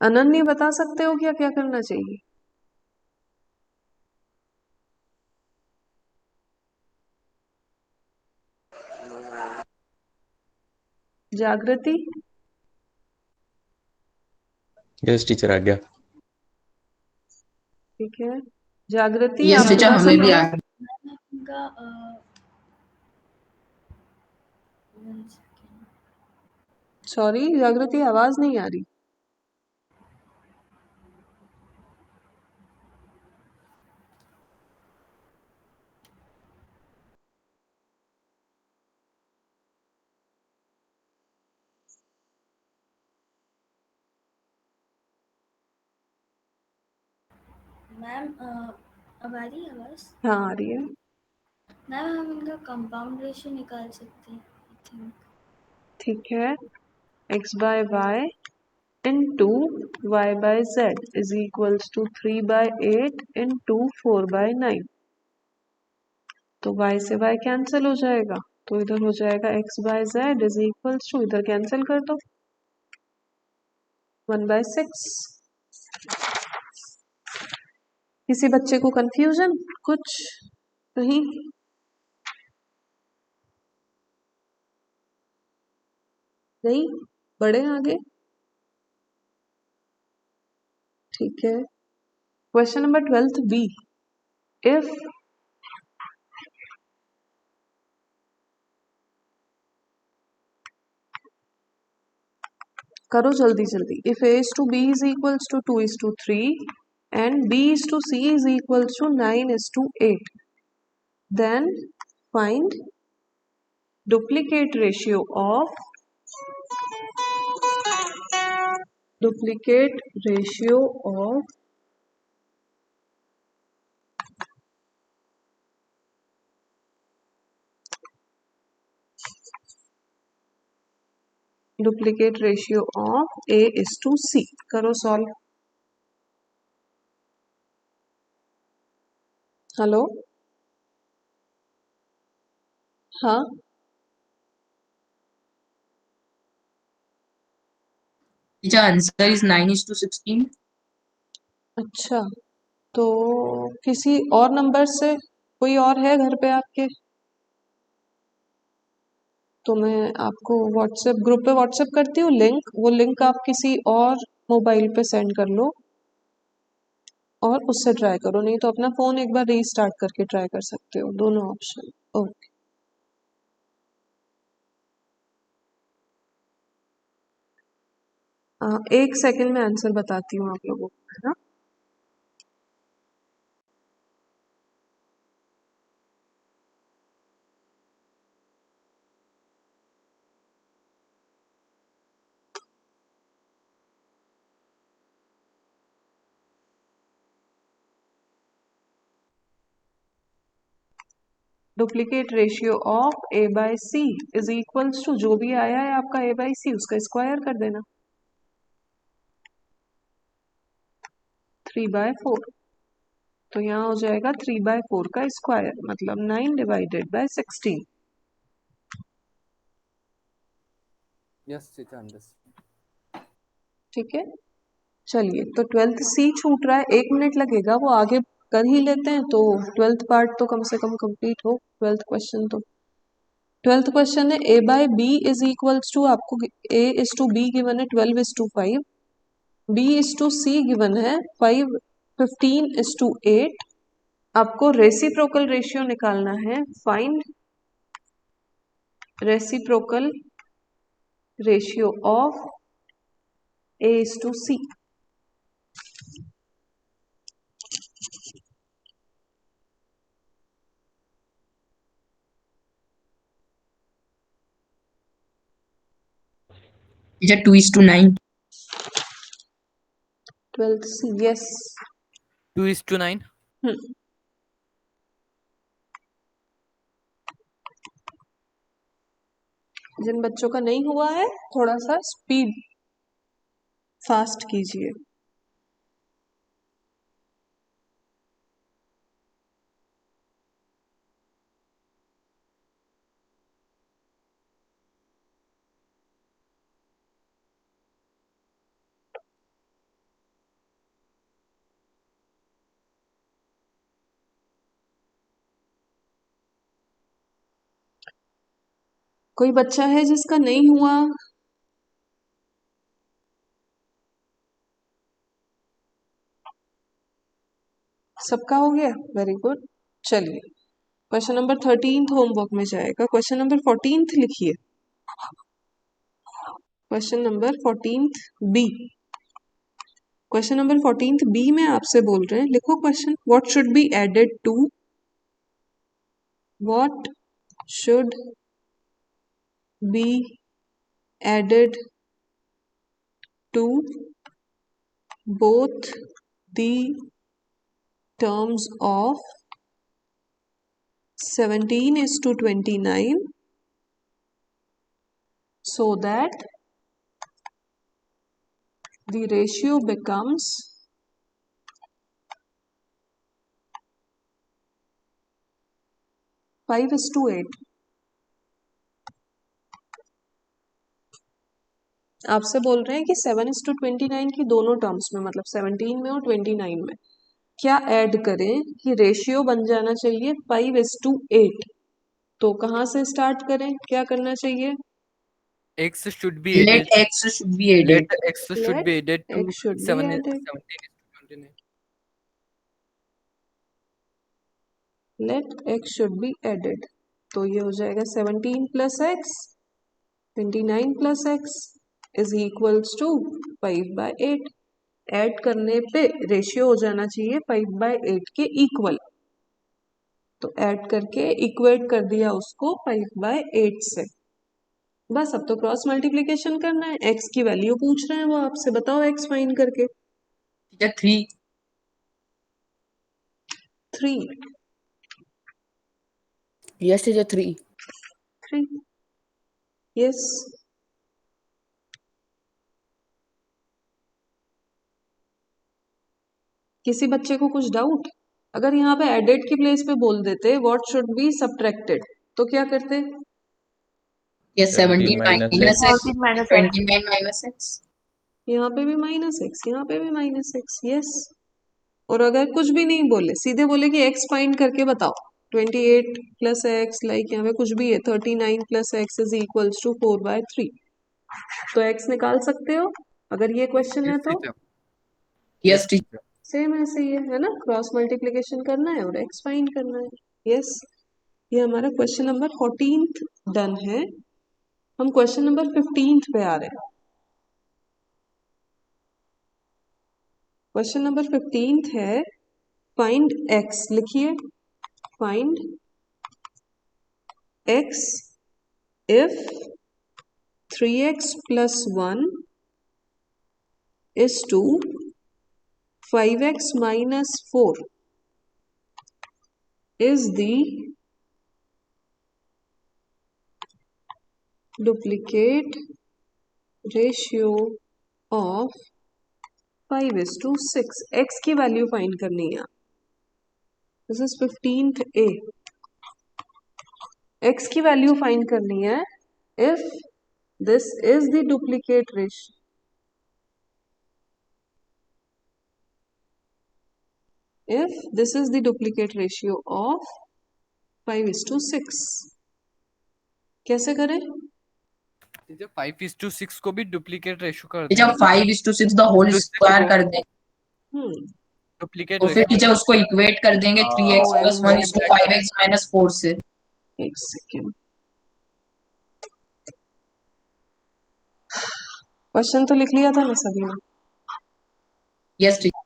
अनन्य बता सकते हो क्या क्या करना चाहिए? जागृति? यस टीचर, आ गया। ठीक है, जागृति यस आप टीचर, बता हमें भी सकते आ हो? सॉरी जागृति, आवाज नहीं आ रही। मैम अब आ रही है आवाज? हाँ आ रही है। मैम हम इनका कंपाउंड रेशियो निकाल सकते हैं आई थिंक। ठीक है, x by y into y by z is equals to 3/8 into 4/9। तो y से y कैंसिल हो जाएगा, तो इधर हो जाएगा x by z is equals to, इधर कैंसिल कर दो, 1/6। किसी बच्चे को कंफ्यूजन कुछ कहीं? नहीं, बढ़े आगे। ठीक है, question number 12th B. If करो जल्दी जल्दी। If a is to b is equals to 2 is to 3 and b is to c is equals to 9 is to 8, then find duplicate ratio of duplicate ratio of a is to c। करो सॉल्व। हेलो, हाँ टीचर, आंसर इज 9:16। अच्छा, तो किसी और नंबर से कोई और है घर पे आपके? तो मैं आपको व्हाट्सएप ग्रुप पे व्हाट्सएप करती हूँ लिंक, वो लिंक आप किसी और मोबाइल पे सेंड कर लो और उससे ट्राई करो, नहीं तो अपना फोन एक बार रीस्टार्ट करके ट्राई कर सकते हो, दोनों ऑप्शन। ओके। एक सेकंड में आंसर बताती हूँ आप लोगों को, है ना। Duplicate ratio of a by c is equals to, जो भी आया है आपका a बाय सी उसका स्क्वायर कर देना, 3/4। तो यहाँ हो जाएगा 3/4 का स्क्वायर, मतलब 9 divided by 16। Yes teacher understand. ठीक है, चलिए तो 12th सी छूट रहा है, 1 मिनट लगेगा, वो आगे कर ही लेते हैं, तो 12th पार्ट तो कम से कम कंप्लीट हो। 12th क्वेश्चन तो 12th क्वेश्चन है a by b is equals to, आपको a is to b given है 12:5, b is to c given है 15:8। आपको रेसिप्रोकल रेशियो निकालना है, find reciprocal ratio of a is to c. Teacher 2:9। 12th c, yes. 2:9। जिन बच्चों का नहीं हुआ है थोड़ा सा स्पीड फास्ट कीजिए। कोई बच्चा है जिसका नहीं हुआ? सबका हो गया, वेरी गुड। चलिए क्वेश्चन नंबर 13 होमवर्क में जाएगा। क्वेश्चन नंबर 14 लिखिए, question number 14 b. Question number 14 b में आपसे बोल रहे हैं, लिखो question, what should be added to, what should be added to both the terms of 17:29 so that the ratio becomes 5:8। आपसे बोल रहे हैं कि 7:29 की दोनों टर्म्स में, मतलब 17 में और 29 में क्या ऐड करें कि रेशियो बन जाना चाहिए 5:8। तो कहाँ से स्टार्ट करें, क्या करना चाहिए? x should be Let added x should be added. let x should be added to x should be 7 added. 17:29। Let x should be added। तो ये हो जाएगा 17 + x, 29 + x is equals to 5/8। Add करने पे रेशियो हो जाना चाहिए 5/8 के इक्वल। तो ऐड करके इक्वेट कर दिया उसको 5/8 से। बस अब तो क्रॉस मल्टीप्लिकेशन करना है। x की वैल्यू पूछ रहे हैं वो आपसे, बताओ x फाइंड करके। टीचर 3। 3। Yes teacher 3। 3, यस। किसी बच्चे को कुछ डाउट? अगर यहाँ पे एडेड की प्लेस पे बोल देते व्हाट शुड बी सब्ट्रैक्टेड, तो क्या करते? Yes, 17 minus minus x. x, 29 minus x. यहाँ पे भी -x, यहाँ पे भी -x, यस। और अगर कुछ भी नहीं बोले, सीधे बोले कि x फाइंड करके बताओ, 28 + x, लाइक यहाँ पे कुछ भी है, 39 + x इज इक्वल्स टू 4/3, तो x निकाल सकते हो अगर ये क्वेश्चन है तो। Yes, teacher. सेम ऐसे ही है ना, क्रॉस मल्टीप्लिकेशन करना है और x फाइंड करना है। यस, ये हमारा क्वेश्चन नंबर 14 डन है। हम क्वेश्चन नंबर 15 पे आ रहे हैं। क्वेश्चन नंबर 15 है फाइंड x। लिखिए find x if 3x plus 1 is to 5x minus 4 is the duplicate ratio of 5:6। x की वैल्यू फाइंड करनी है। This is 15th A। x की वैल्यू फाइंड करनी है if this is the duplicate ratio of 5:6। कैसे करें? टीचर 5:6 को भी डुप्लीकेट रेशियो कर टीचर देंगे। 5:6 द होल स्क्वायर कर दें डुप्लीकेट तो फिर टीचर उसको इक्वेट कर देंगे 3x हाँ, plus 1 is to 5x minus 4 से। एक सेकेंड, क्वेश्चन तो लिख लिया था ना सभी ने? Yes teacher.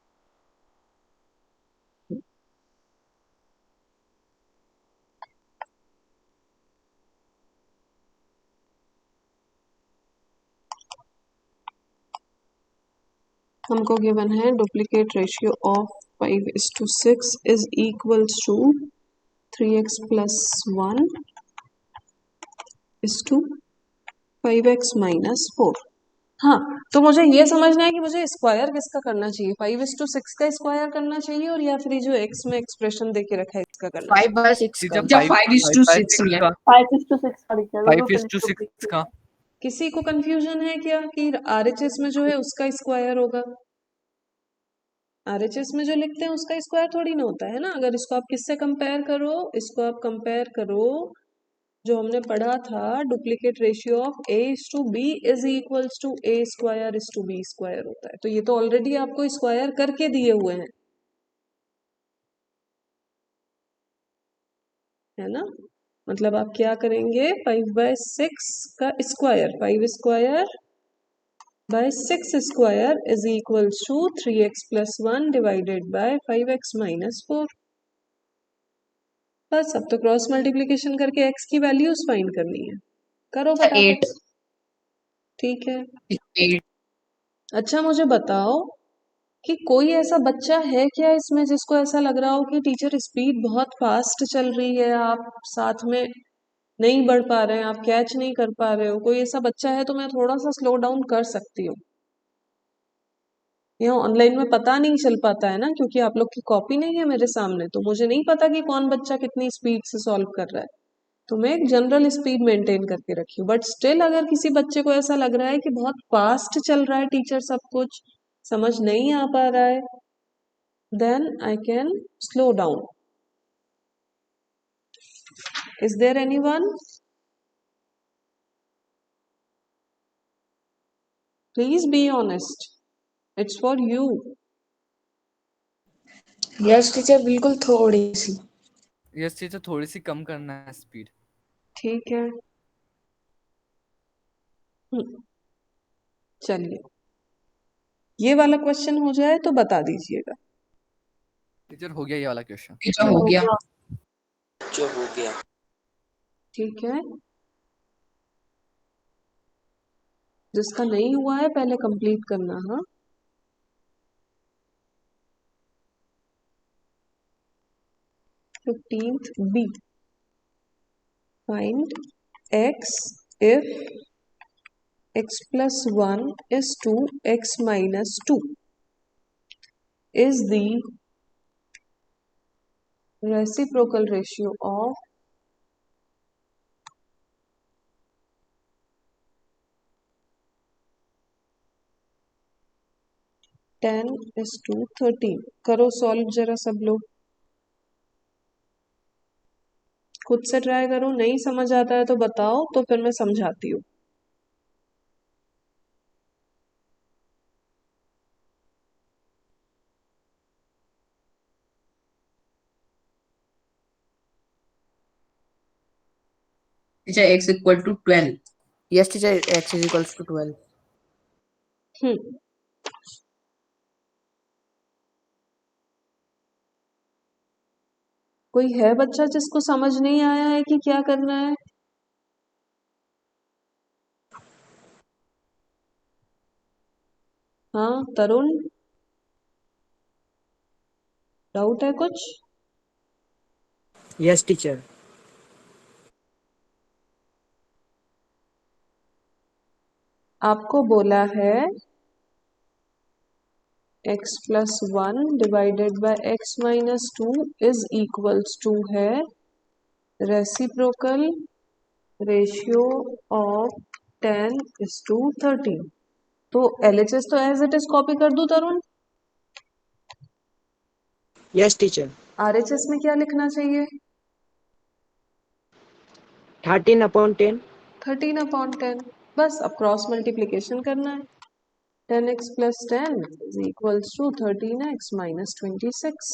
हमको गिवन है duplicate ratio of 5:6 is equals to 3x plus 1 is to 5x minus 4। हाँ, तो मुझे ये समझना है कि मुझे स्क्वायर किसका करना चाहिए, 5:6 का स्क्वायर करना चाहिए और या फिर ये जो x में एक्सप्रेशन दे के रखा है इसका करना चाहिए। 5/6 का। टीचर 5:6 में 5:6 का लिखा है, दोनों 5:6 का। किसी को कंफ्यूजन है क्या कि RHS में जो है उसका स्क्वायर होगा? RHS में जो लिखते हैं उसका स्क्वायर थोड़ी ना होता है ना। अगर इसको आप किससे कंपेयर करो, इसको आप कंपेयर करो जो हमने पढ़ा था, duplicate ratio of A:B is equals to A² होता है। तो ये तो ऑलरेडी आपको स्क्वायर करके दिए हुए हैं, है ना। मतलब आप क्या करेंगे, 5/6 का square, 5² is equals to 3x plus 1 divided by 5x minus 4। बस अब तो क्रॉस मल्टीप्लीकेशन करके x की वैल्यूज फाइंड करनी है। करो फटाफट। 8। ठीक है। 8। अच्छा मुझे बताओ कि कोई ऐसा बच्चा है क्या इसमें जिसको ऐसा लग रहा हो कि टीचर स्पीड बहुत फास्ट चल रही है, आप साथ में नहीं बढ़ पा रहे हैं, आप कैच नहीं कर पा रहे हो? कोई ऐसा बच्चा है तो मैं थोड़ा सा स्लो डाउन कर सकती हूँ। यहाँ ऑनलाइन में पता नहीं चल पाता है ना, क्योंकि आप लोग की कॉपी नहीं है मेरे सामने, तो मुझे नहीं पता कि कौन बच्चा कितनी स्पीड से सॉल्व कर रहा है। तो मैं एक जनरल स्पीड मेंटेन करके रखी हूँ। बट स्टिल अगर किसी बच्चे को ऐसा लग रहा है कि बहुत फास्ट चल रहा है, टीचर सब कुछ समझ नहीं आ पा रहा है, then I can slow down. Is there anyone? Please be honest, it's for you. Yes teacher, बिल्कुल थोड़ी सी। यस टीचर, थोड़ी सी कम करना है स्पीड। ठीक है, चलिए ये वाला क्वेश्चन हो जाए तो बता दीजिएगा। टीचर हो गया ये वाला क्वेश्चन। टीचर हो गया। ठीक है, जिसका नहीं हुआ है पहले कंप्लीट करना। हाँ, 15th B, find x if x plus 1 is to x minus 2 is the reciprocal ratio of 10:13। करो सॉल्व जरा सब लोग, खुद से ट्राई करो। नहीं समझ आता है तो बताओ, तो फिर मैं समझाती हूँ। Teacher x equal to 12। Yes teacher, x is equals to 12। कोई है बच्चा जिसको समझ नहीं आया है कि क्या करना है? हाँ तरुण, डाउट है कुछ? Yes teacher. आपको बोला है x plus 1 divided by x minus 2 is equals to है reciprocal ratio of 10 is to 13। तो LHS तो एज इट इज कॉपी कर दूं तरुण? Yes teacher. RHS में क्या लिखना चाहिए? 13/10। 13/10। बस अब क्रॉस मल्टीप्लीकेशन करना है। 10x plus 10 is equals to 13x minus 26।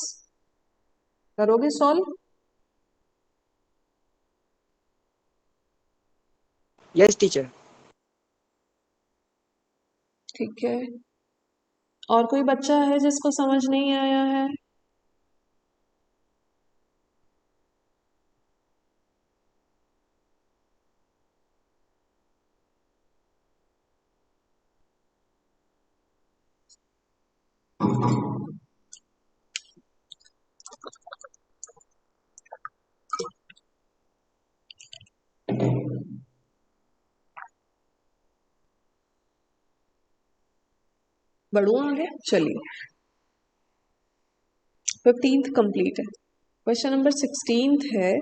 करोगे सॉल्व? Yes teacher. ठीक है। और कोई बच्चा है जिसको समझ नहीं आया है? बढ़ू आगे? चलिए 15th कंप्लीट है। क्वेश्चन नंबर 16th है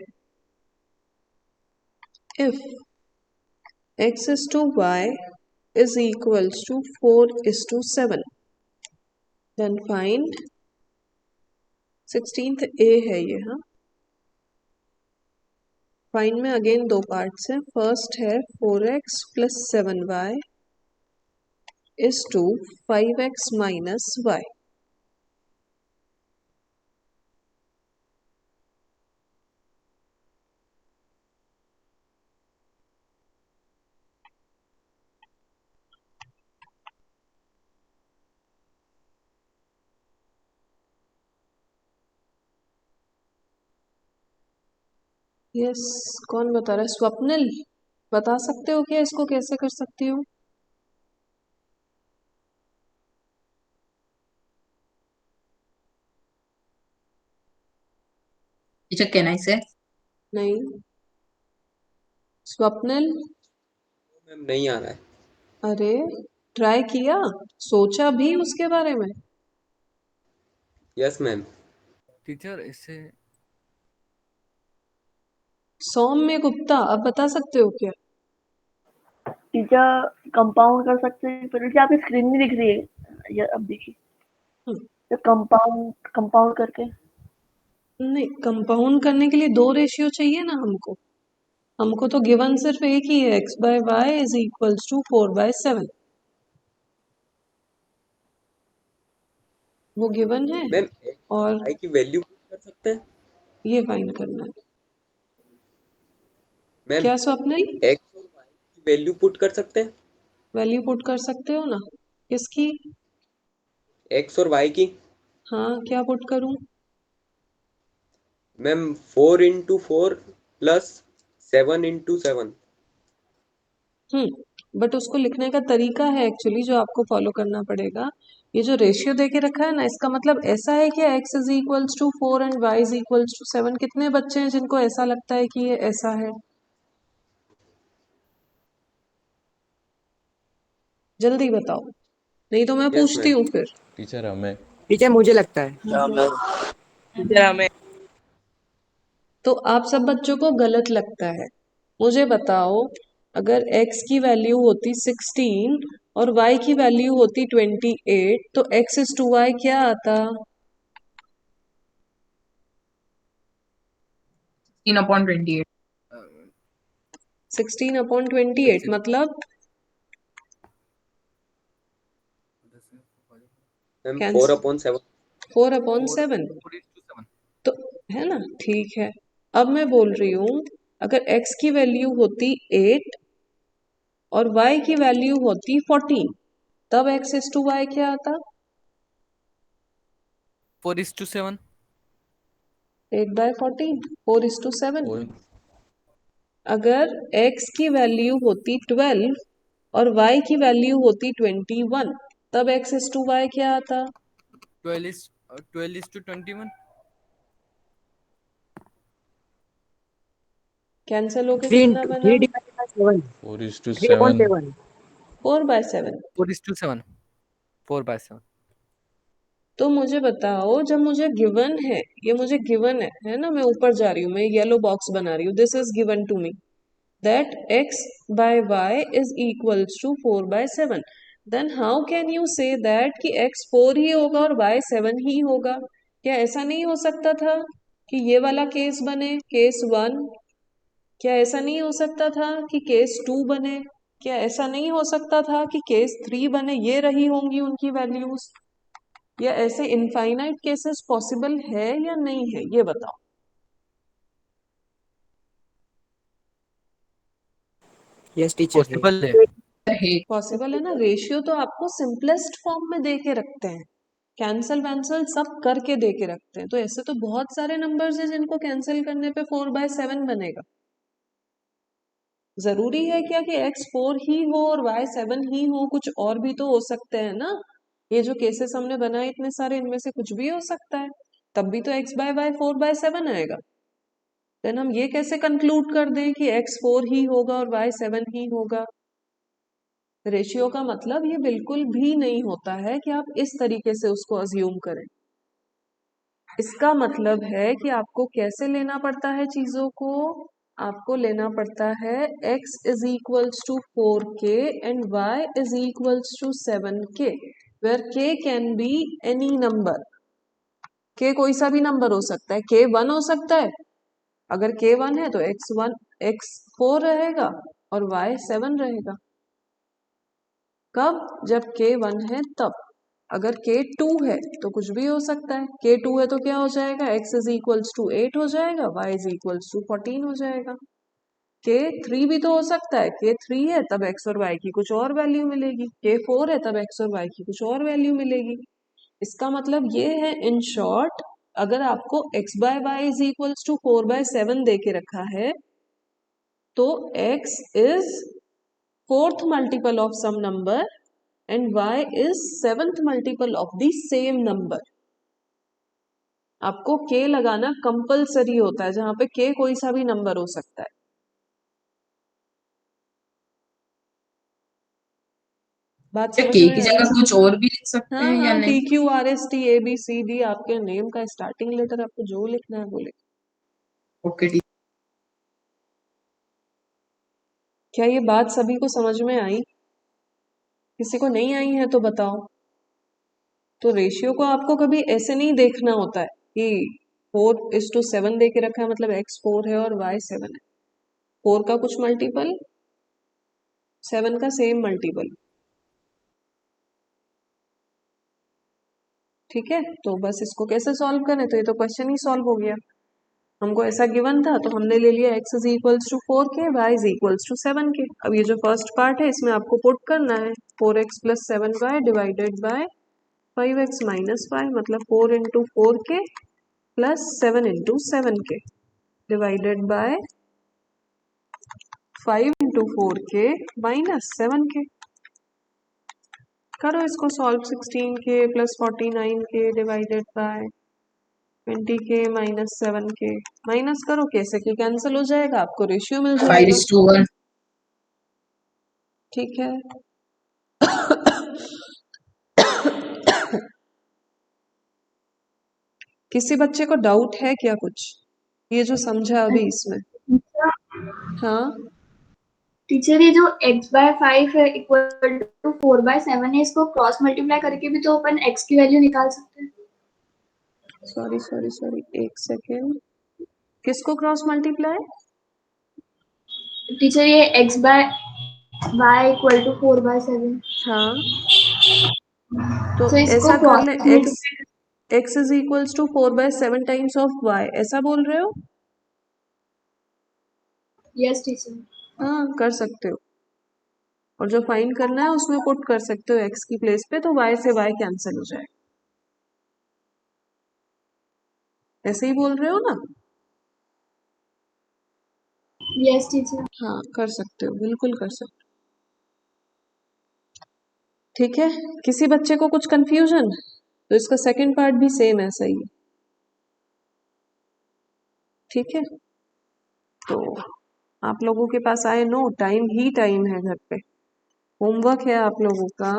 if x is to y is equals to 4 is to 7 then find 16th A है ये। हाँ, फाइंड में अगेन दो पार्ट्स है। फर्स्ट है 4x plus 7y is to 5x minus y। Yes, कौन बता रहा है? स्वप्निल, बता सकते हो क्या इसको कैसे कर सकती हूँ? टीचर कैन आई से? नहीं, स्वप्निल। मैम नहीं आ रहा है। अरे ट्राई किया, सोचा भी उसके बारे में? Yes ma'am. टीचर इससे सौम्य गुप्ता, अब बता सकते हो क्या? टीचर कंपाउंड कर सकते हैं, पर टीचर आपकी स्क्रीन नहीं दिख रही है। ये अब देखिए, तो कंपाउंड करके। नहीं, कंपाउंड करने के लिए दो रेशियो चाहिए ना हमको। हमको तो गिवन सिर्फ एक ही है, x by y is equals to 4/7। वो गिवन है मैम और y की वैल्यू कर सकते हैं ये फाइंड करना है। मैम। क्या स्वप्निल? x और y की वैल्यू पुट कर सकते हैं। वैल्यू पुट कर सकते हो ना? किसकी? x और y की। हाँ, क्या पुट करूं? Ma'am 4 × 4 plus 7 × 7। बट उसको लिखने का तरीका है एक्चुअली जो आपको फॉलो करना पड़ेगा। ये जो रेशियो दे के रखा है ना, इसका मतलब ऐसा है कि x is equals to 4 and y is equals to 7। कितने बच्चे हैं जिनको ऐसा लगता है कि ये ऐसा है? जल्दी बताओ, नहीं तो मैं पूछती हूँ फिर। टीचर हमें टीचर मुझे लगता है। टीचर हमें तो आप सब बच्चों को गलत लगता है। मुझे बताओ, अगर x की वैल्यू होती 16 और y की वैल्यू होती 28 तो x इज टू y क्या आता? 16/28। 16/28 मतलब मैम कैंसिल 4/7। 4/7 तो है ना? ठीक है, अब मैं बोल रही हूं अगर x की वैल्यू होती 8 और y की वैल्यू होती 14 तब x इज टू y क्या आता? 4:7। 8/14 4:7। और अगर x की वैल्यू होती 12 और y की वैल्यू होती 21 तब x/y क्या आता? 12:21। कैंसिल होके 3 कितना into बना? 3 divided by 7. 4:7. 3/7. 4/7। 4:7। 4/7। तो मुझे बताओ, जब मुझे गिवन है, ये मुझे गिवन है ना, मैं ऊपर जा रही हूँ, मैं येलो बॉक्स बना रही हूँ, this is given to me that x/y is equals to 4/7, then how can you say that कि x 4 ही होगा और y 7 ही होगा? क्या ऐसा नहीं हो सकता था कि ये वाला केस बने, केस 1? क्या ऐसा नहीं हो सकता था कि केस 2 बने? क्या ऐसा नहीं हो सकता था कि केस 3 बने? ये रही होंगी उनकी वैल्यूज, या ऐसे इनफाइनाइट केसेस पॉसिबल है या नहीं है, ये बताओ। Yes, teacher. है. पॉसिबल है। पॉसिबल है ना? रेशियो तो आपको सिंपलेस्ट फॉर्म में दे के रखते हैं, कैंसल वैंसल सब करके दे के रखते हैं, तो ऐसे तो बहुत सारे नंबर्स हैं जिनको कैंसिल करने पे 4/7 बनेगा। जरूरी है क्या कि x 4 ही हो और y 7 ही हो? कुछ और भी तो हो सकते हैं ना। ये जो केसेस हमने बनाए इतने सारे, इनमें से कुछ भी हो सकता है, तब भी तो x/y 4/7 आएगा। देन हम ये कैसे कंक्लूड कर दें कि x 4 ही होगा और y 7 ही होगा? रेशियो का मतलब ये बिल्कुल भी नहीं होता है कि आप इस तरीके से उसको अज्यूम करें। इसका मतलब है कि आपको कैसे लेना पड़ता है चीजों को? आपको लेना पड़ता है x is equals to 4k and y is equals to 7k, where k can be any number. k कोई सा भी नंबर हो सकता है, k 1 हो सकता है। अगर k 1 है तो x 4 रहेगा और y 7 रहेगा। कब? जब k 1 है तब। अगर k 2 है तो कुछ भी हो सकता है, k 2 है तो क्या हो जाएगा? x is equals to 8 हो जाएगा, y is equals to 14 हो जाएगा। k 3 भी तो हो सकता है, k 3 है तब x और y की कुछ और वैल्यू मिलेगी, k 4 है तब x और y की कुछ और वैल्यू मिलेगी। इसका मतलब ये है, इन शॉर्ट, अगर आपको x/y is equals to 4/7 दे के रखा है तो x is 4th multiple of some number and y is 7th multiple of the same number. आपको k लगाना कंपलसरी होता है, जहां पे k कोई सा भी नंबर हो सकता है। बात समझ के में की आई? जगह कुछ और भी लिख सकते हाँ हैं या हाँ, नहीं? PQRSTABCD आपके नेम का स्टार्टिंग लेटर, आपको जो लिखना है वो लिख। Okay teacher. क्या ये बात सभी को समझ में आई? किसी को नहीं आई है तो बताओ। तो रेशियो को आपको कभी ऐसे नहीं देखना होता है कि 4:7 दे के रखा है मतलब x 4 है और y 7 है। 4 का कुछ मल्टीपल, 7 का सेम मल्टीपल। ठीक है, तो बस इसको कैसे सॉल्व करें? तो ये तो क्वेश्चन ही सॉल्व हो गया। हमको ऐसा गिवन था तो हमने ले लिया x is equals to 4k, y is equals to 7k। अब ये जो फर्स्ट पार्ट है इसमें आपको पुट करना है 4x plus 7y divided by 5x minus 5, मतलब 4 into 4k plus 7 into 7k divided by 5 into 4k minus 7k। करो इसको solve. 16k plus 49k divided by 20k minus 7k। Minus करो, कैसे की कैंसिल हो जाएगा, आपको रेशियो मिल जाएगा। 5:1। ठीक है। किसी बच्चे को डाउट है क्या कुछ, ये जो समझा अभी इसमें? हाँ टीचर, ये जो x/5 है इक्वल टू 4/7 है, इसको क्रॉस मल्टीप्लाई करके भी तो अपन x की वैल्यू निकाल सकते हैं। सॉरी, एक सेकेंड। किसको क्रॉस मल्टीप्लाई? टीचर, ये x/y इक्वल टू 4/7, हाँ, तो तो इसको ऐसा कर क्रॉस ले, x is equals to 4/7 times of y, ऐसा बोल रहे हो? Yes teacher. हाँ, कर सकते हो। और जो फाइंड करना है उसमें पुट कर सकते हो x की प्लेस पे, तो y से y कैंसिल हो जाएगा। ऐसे ही बोल रहे हो ना? Yes teacher. हाँ कर सकते हो, बिल्कुल कर सकते हो। ठीक है, किसी बच्चे को कुछ कंफ्यूजन? तो इसका सेकंड पार्ट भी सेम ऐसा ही है। ठीक है, तो आप लोगों के पास आई नो टाइम ही टाइम है घर पे। होमवर्क है आप लोगों का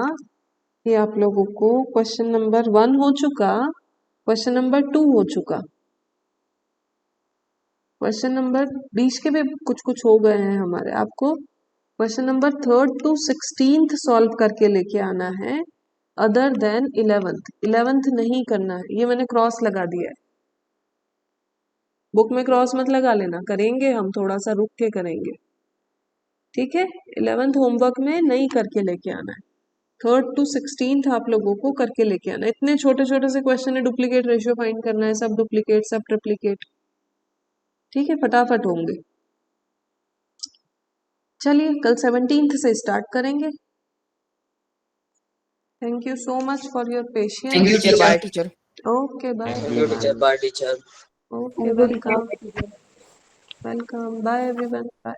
कि आप लोगों को क्वेश्चन नंबर 1 हो चुका, क्वेश्चन नंबर 2 हो चुका, क्वेश्चन नंबर बीच के भी कुछ कुछ हो गए हैं हमारे। आपको question number 3rd to 16th solve करके लेके आना है, अदर देन 11th नहीं करना है। ये मैंने क्रॉस लगा दिया है, बुक में क्रॉस मत लगा लेना, करेंगे हम, थोड़ा सा रुक के करेंगे। ठीक है, 11th होमवर्क में नहीं करके लेके आना है, 3rd to 16th आप लोगों को करके लेके आना है। इतने छोटे छोटे से क्वेश्चन है, डुप्लीकेट रेशियो फाइंड करना है, सब डुप्लीकेट सब ट्रिप्लीकेट। ठीक है, फटाफट होंगे। चलिए कल 17th से स्टार्ट करेंगे। Thank you so much for your patience. Thank you, teacher teacher. Bye teacher. Okay bye. Thank thank you, you teacher, ma'am. Bye teacher. Okay, welcome welcome, bye everyone, bye.